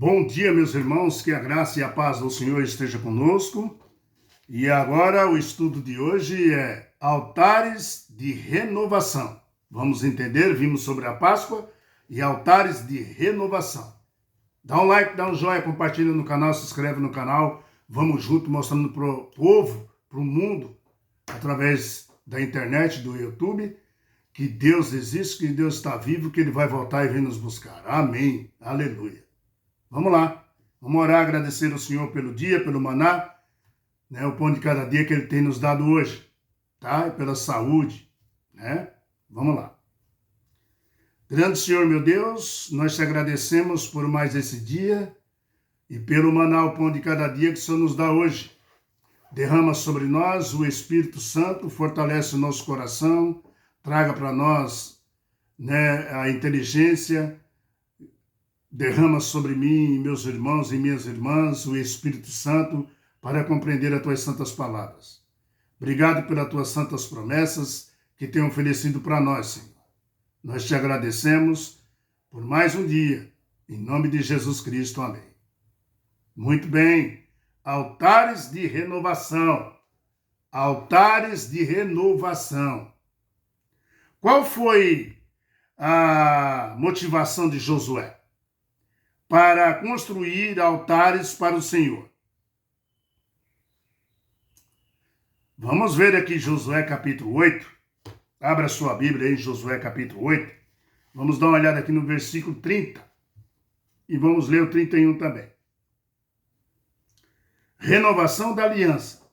Bom dia, meus irmãos, que a graça e a paz do Senhor esteja conosco. E agora o estudo de hoje é altares de renovação. Vamos entender, vimos sobre a Páscoa e altares de renovação. Dá um like, dá um joinha, compartilha no canal, se inscreve no canal. Vamos junto mostrando para o povo, para o mundo, através da internet, do YouTube, que Deus existe, que Deus está vivo, que Ele vai voltar e vir nos buscar. Amém. Aleluia. Vamos lá, vamos orar, agradecer ao Senhor pelo dia, pelo maná, o pão de cada dia que Ele tem nos dado hoje, tá? E pela saúde, né? Vamos lá. Grande Senhor, meu Deus, nós te agradecemos por mais esse dia e pelo maná, o pão de cada dia que o Senhor nos dá hoje. Derrama sobre nós o Espírito Santo, fortalece o nosso coração, traga para nós, a inteligência. Derrama sobre mim, meus irmãos e minhas irmãs, o Espírito Santo para compreender as tuas santas palavras. Obrigado pelas tuas santas promessas que tem oferecido para nós, Senhor. Nós te agradecemos por mais um dia. Em nome de Jesus Cristo, amém. Muito bem. Altares de renovação. Altares de renovação. Qual foi a motivação de Josué para construir altares para o Senhor? Vamos ver aqui Josué capítulo 8. Abra sua Bíblia aí, Josué capítulo 8. Vamos dar uma olhada aqui no versículo 30. E vamos ler o 31 também. Renovação da aliança.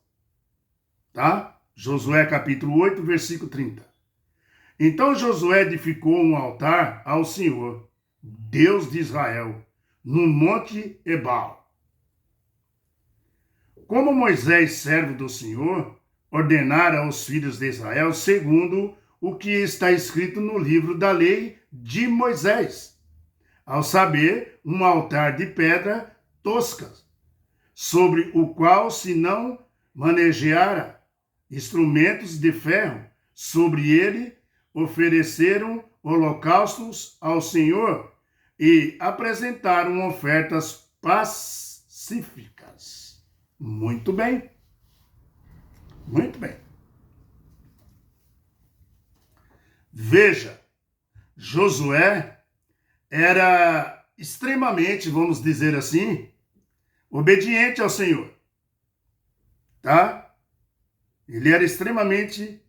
Tá? Josué capítulo 8, versículo 30. Então Josué edificou um altar ao Senhor, Deus de Israel, no monte Ebal. Como Moisés, servo do Senhor, ordenara aos filhos de Israel, segundo o que está escrito no livro da lei de Moisés, ao saber, um altar de pedra tosca, sobre o qual se não manejeara instrumentos de ferro, sobre ele ofereceram holocaustos ao Senhor, e apresentaram ofertas pacíficas. Muito bem. Muito bem. Veja, Josué era extremamente, vamos dizer assim, obediente ao Senhor. Tá? Ele era extremamente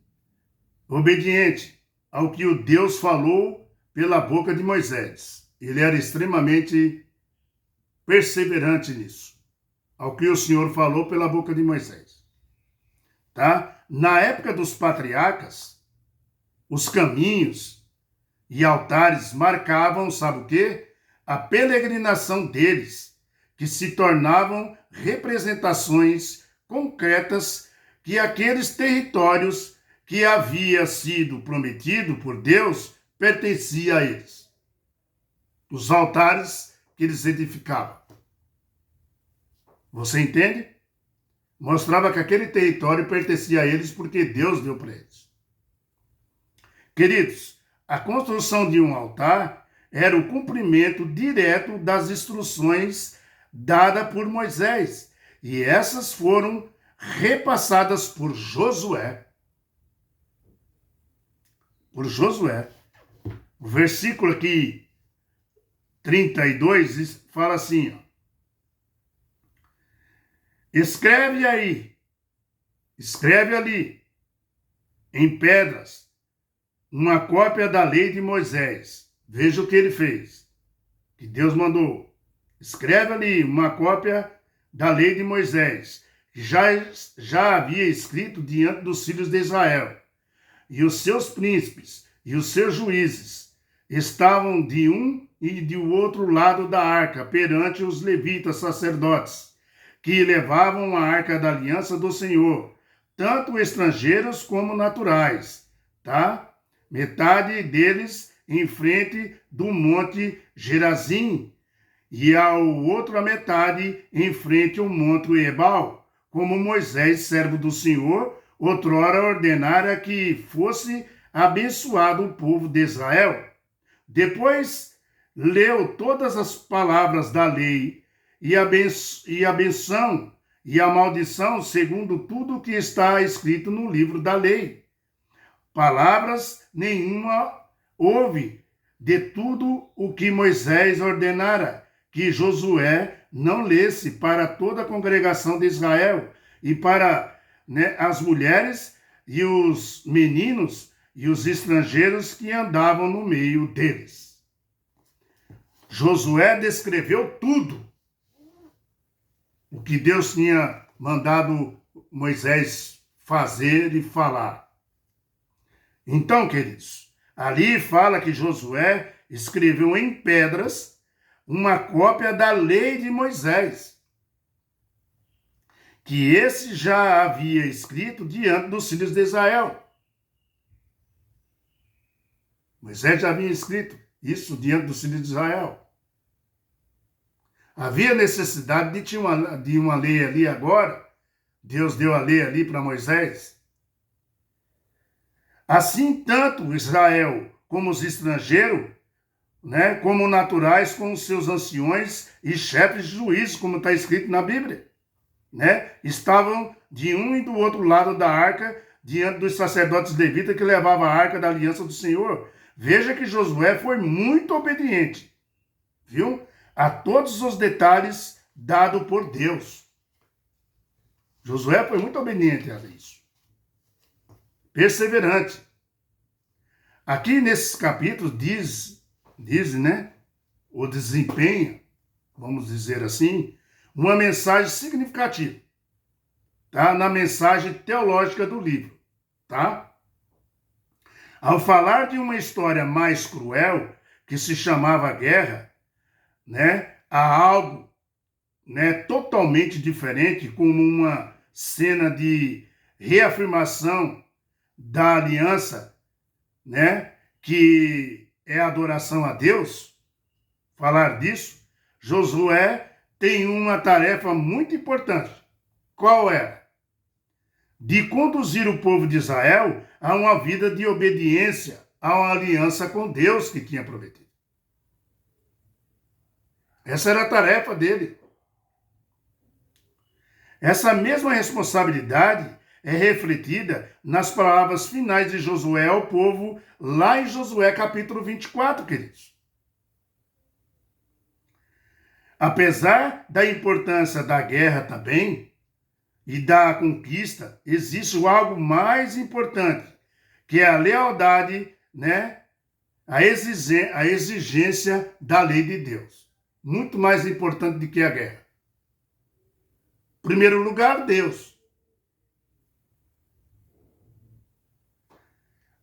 obediente ao que o Deus falou pela boca de Moisés. Ele era extremamente perseverante nisso, ao que o Senhor falou pela boca de Moisés. Tá? Na época dos patriarcas, os caminhos e altares marcavam, sabe o quê? A peregrinação deles, que se tornavam representações concretas que aqueles territórios que havia sido prometido por Deus pertencia a eles. Os altares que eles edificavam. Você entende? Mostrava que aquele território pertencia a eles porque Deus deu para eles. Queridos, a construção de um altar era o cumprimento direto das instruções dadas por Moisés. E essas foram repassadas por Josué. O versículo aqui 32 fala assim, ó. Escreve ali, em pedras, uma cópia da lei de Moisés. Veja o que ele fez, que Deus mandou. Escreve ali uma cópia da lei de Moisés, que já havia escrito diante dos filhos de Israel. E os seus príncipes e os seus juízes estavam de um e de outro lado da arca, perante os levitas sacerdotes, que levavam a arca da aliança do Senhor, tanto estrangeiros como naturais, tá? Metade deles em frente do monte Gerazim, e a outra metade em frente ao monte Ebal, como Moisés, servo do Senhor, outrora ordenara que fosse abençoado o povo de Israel. Depois leu todas as palavras da lei e a benção e a maldição segundo tudo o que está escrito no livro da lei. Palavras nenhuma houve de tudo o que Moisés ordenara, que Josué não lesse para toda a congregação de Israel e para as mulheres e os meninos e os estrangeiros que andavam no meio deles. Josué descreveu tudo o que Deus tinha mandado Moisés fazer e falar. Então, queridos, ali fala que Josué escreveu em pedras uma cópia da lei de Moisés, que esse já havia escrito diante dos filhos de Israel. Moisés já havia escrito isso diante dos filhos de Israel. Havia necessidade de uma lei ali agora. Deus deu a lei ali para Moisés. Assim, tanto Israel como os estrangeiros, como naturais, com os seus anciões e chefes de juízo, como está escrito na Bíblia, estavam de um e do outro lado da arca, diante dos sacerdotes levitas que levavam a arca da aliança do Senhor. Veja que Josué foi muito obediente, viu? A todos os detalhes dados por Deus. Josué foi muito obediente a isso. Perseverante. Aqui nesses capítulos diz, ou desempenha, vamos dizer assim, uma mensagem significativa, tá? Na mensagem teológica do livro, tá? Ao falar de uma história mais cruel, que se chamava guerra, há algo, totalmente diferente, como uma cena de reafirmação da aliança, que é adoração a Deus. Falar disso, Josué tem uma tarefa muito importante. Qual era? De conduzir o povo de Israel a uma vida de obediência, a uma aliança com Deus que tinha prometido. Essa era a tarefa dele. Essa mesma responsabilidade é refletida nas palavras finais de Josué ao povo, lá em Josué capítulo 24, queridos. Apesar da importância da guerra também, e da conquista, existe algo mais importante, que é a lealdade, a exigência da lei de Deus. Muito mais importante do que a guerra. Em primeiro lugar, Deus.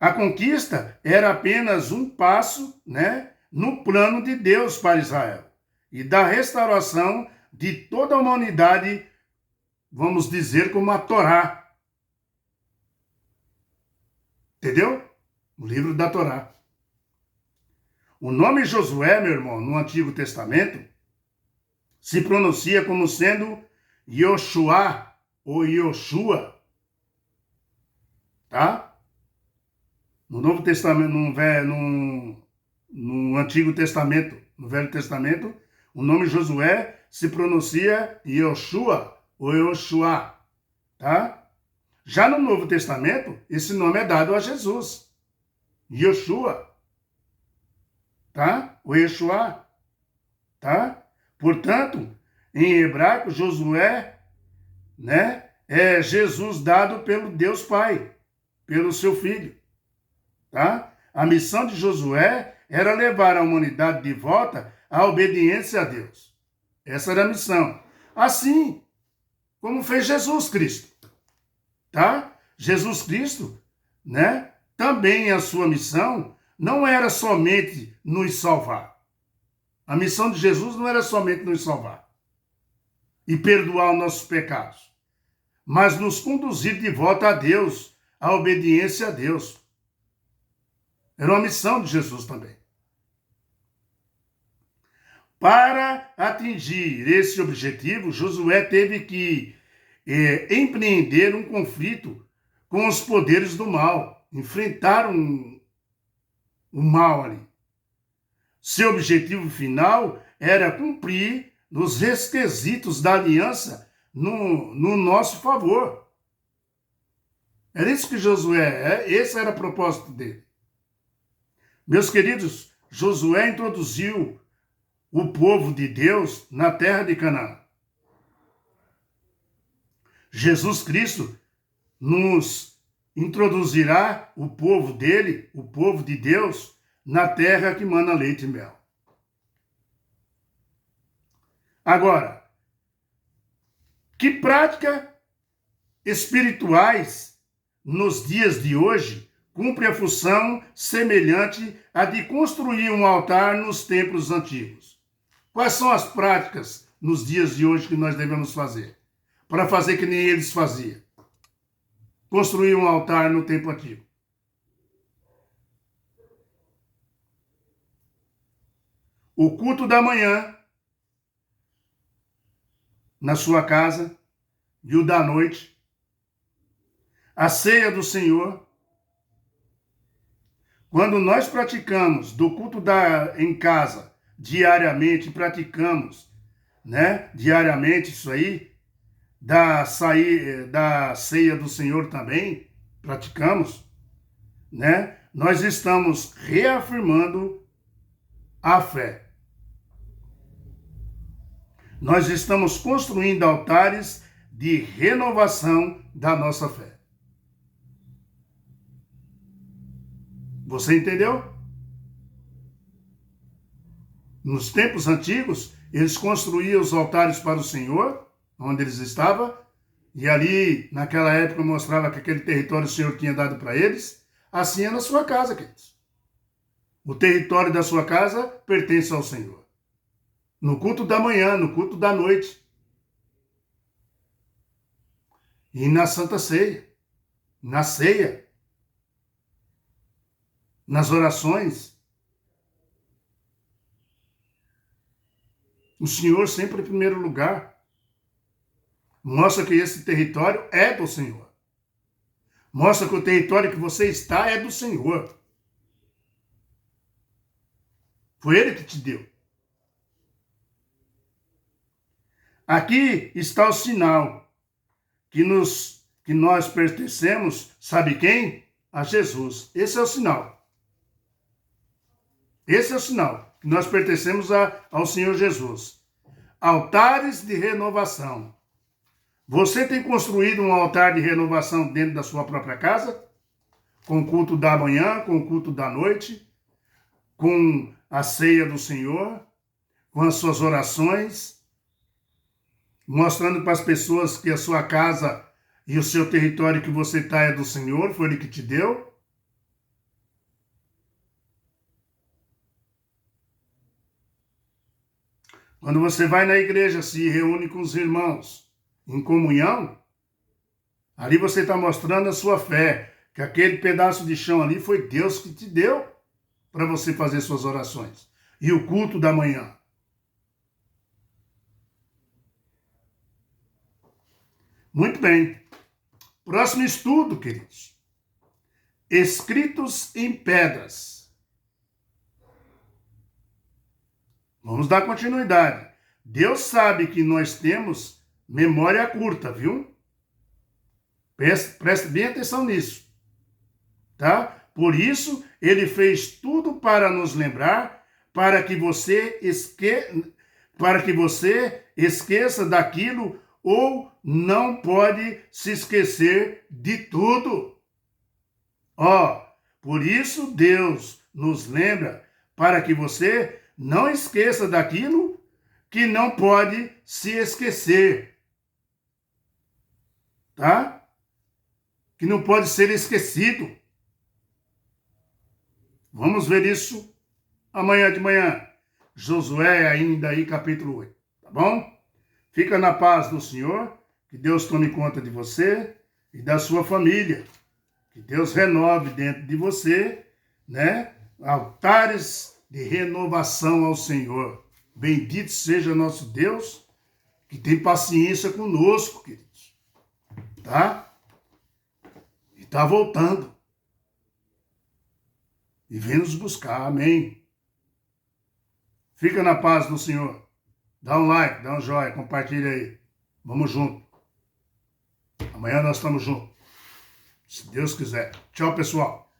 A conquista era apenas um passo, no plano de Deus para Israel e da restauração de toda a humanidade, vamos dizer, como a Torá. Entendeu? O livro da Torá. O nome Josué, meu irmão, no Antigo Testamento, se pronuncia como sendo Yoshua ou Yoshua. Tá? No Novo Testamento, no Antigo Testamento, no Velho Testamento, o nome Josué se pronuncia Yoshua ou Yoshua, tá? Já no Novo Testamento, esse nome é dado a Jesus, Yoshua, tá? O Yeshua, tá? Portanto, em hebraico, Josué, é Jesus dado pelo Deus Pai, pelo seu Filho, tá? A missão de Josué era levar a humanidade de volta à obediência a Deus. Essa era a missão. Assim como fez Jesus Cristo, tá? Jesus Cristo, também a sua missão não era somente nos salvar. A missão de Jesus não era somente nos salvar e perdoar os nossos pecados, mas nos conduzir de volta a Deus, à obediência a Deus. Era uma missão de Jesus também. Para atingir esse objetivo, Josué teve que empreender um conflito com os poderes do mal, enfrentar o mal ali. Seu objetivo final era cumprir os requisitos da aliança no nosso favor. Era isso que Josué, esse era o propósito dele. Meus queridos, Josué introduziu o povo de Deus na terra de Canaã. Jesus Cristo nos introduzirá o povo dele, o povo de Deus, na terra que mana leite e mel. Agora, que práticas espirituais nos dias de hoje cumpre a função semelhante à de construir um altar nos templos antigos? Quais são as práticas nos dias de hoje que nós devemos fazer? Para fazer que nem eles faziam. Construir um altar no tempo antigo. O culto da manhã na sua casa e o da noite. A ceia do Senhor. Quando nós praticamos do culto em casa diariamente, praticamos, diariamente isso aí, da ceia do Senhor também, praticamos, nós estamos reafirmando a fé. Nós estamos construindo altares de renovação da nossa fé. Você entendeu? Nos tempos antigos, eles construíam os altares para o Senhor, onde eles estavam, e ali, naquela época, mostrava que aquele território o Senhor tinha dado para eles. Assim é na sua casa, queridos. O território da sua casa pertence ao Senhor. No culto da manhã, no culto da noite. E na Santa Ceia, na ceia, nas orações. O Senhor sempre em primeiro lugar. Mostra que esse território é do Senhor. Mostra que o território que você está é do Senhor. Foi Ele que te deu. Aqui está o sinal que nós pertencemos, sabe quem? A Jesus. Esse é o sinal. Esse é o sinal que nós pertencemos ao Senhor Jesus. Altares de renovação. Você tem construído um altar de renovação dentro da sua própria casa? Com o culto da manhã, com o culto da noite, com a ceia do Senhor, com as suas orações, mostrando para as pessoas que a sua casa e o seu território que você está é do Senhor, foi Ele que te deu? Quando você vai na igreja, se reúne com os irmãos em comunhão, ali você está mostrando a sua fé, que aquele pedaço de chão ali foi Deus que te deu para você fazer suas orações. E o culto da manhã. Muito bem. Próximo estudo, queridos. Escritos em pedras. Vamos dar continuidade. Deus sabe que nós temos memória curta, viu? Preste bem atenção nisso. Tá? Por isso, Ele fez tudo para nos lembrar, para que você esqueça daquilo ou não pode se esquecer de tudo. Por isso Deus nos lembra para que você não esqueça daquilo que não pode se esquecer. Tá? Que não pode ser esquecido. Vamos ver isso amanhã de manhã. Josué ainda aí, capítulo 8. Tá bom? Fica na paz do Senhor. Que Deus tome conta de você e da sua família. Que Deus renove dentro de você, altares de renovação ao Senhor. Bendito seja nosso Deus, que tem paciência conosco, queridos. Tá? E tá voltando. E vem nos buscar, amém. Fica na paz do Senhor. Dá um like, dá um joinha, compartilha aí. Vamos junto. Amanhã nós estamos juntos. Se Deus quiser. Tchau, pessoal.